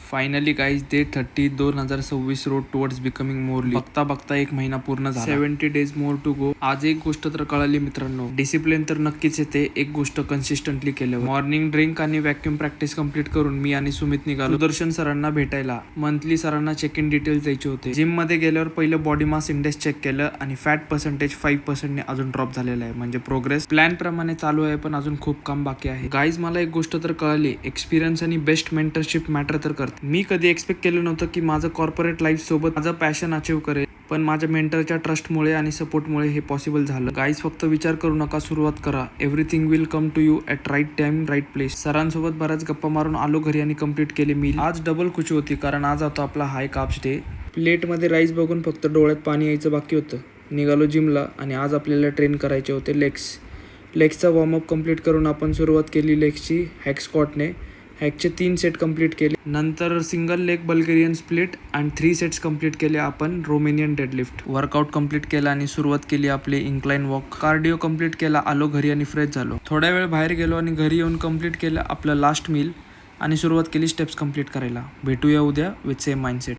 Finally guys day 30 2026 road towards becoming मोरली. बघता बघता एक महिना पूर्ण झाला. 70 days मोर टू गो. आज एक गोष्ट तर कळाली मित्रांनो, डिसिप्लिन तर नक्कीच येते एक गोष्ट कन्सिस्टंटली केल्यावर. मॉर्निंग ड्रिंक आणि व्हॅक्युम प्रॅक्टिस कंप्लीट करून मी आणि सुमित निघालो सुदर्शन सरांना भेटायला. मंथली सरांना चेक इन डिटेल्स द्यायचे होते. जिम मध्ये गेल्यावर पहिलं बॉडी मास इंडेक्स चेक केलं आणि फॅट पर्सेंटेज 5% ने अजून ड्रॉप झालेला आहे. म्हणजे प्रोग्रेस प्लॅन प्रमाणे चालू आहे, पण अजून खूप काम बाकी आहे. गाईज मला एक गोष्ट तर कळाली, एक्सपिरियन्स आणि बेस्ट मेंटरशिप मॅटर तर करते. मी कधी एक्सपेक्ट केलं नव्हतं की माझं कॉर्पोरेट लाईफ सोबत माझं पॅशन अचीव्ह करेल, पण माझ्या मेंटरच्या ट्रस्टमुळे आणि सपोर्टमुळे हे पॉसिबल झालं. गाईज फक्त विचार करू नका, सुरुवात करा. Everything will come to you at right time right place. सरांसोबत बऱ्याच गप्पा मारून आलो घरी आणि कंप्लीट केले मील. आज डबल खुशी होती कारण आज होता आपला हाय कार्ब्स डे. प्लेटमध्ये राईस बघून फक्त डोळ्यात पाणी यायचं बाकी होतं. निघालो जिमला आणि आज आपल्याला ट्रेन करायचे होते लेग्सचा वॉर्मअप कंप्लीट करून आपण सुरुवात केली लेग्सची हॅक स्क्वॉटने. हॅकचे 3 सेट कंप्लीट केले. नंतर सिंगल लेग बल्गेरियन स्प्लिट आणि 3 सेट्स कंप्लीट केले आपण रोमेनियन डेडलिफ्ट. वर्कआउट कंप्लीट केला आणि सुरुवात केली आपली इन्क्लाइन वॉक. कार्डिओ कंप्लीट केला, आलो घरी आणि फ्रेश झालो. थोड्या वेळ बाहेर गेलो आणि घरी येऊन कंप्लीट केलं आपलं लास्ट मील आणि सुरुवात केली स्टेप्स कंप्लीट करायला. भेटूया उद्या विथ सेम माइंडसेट.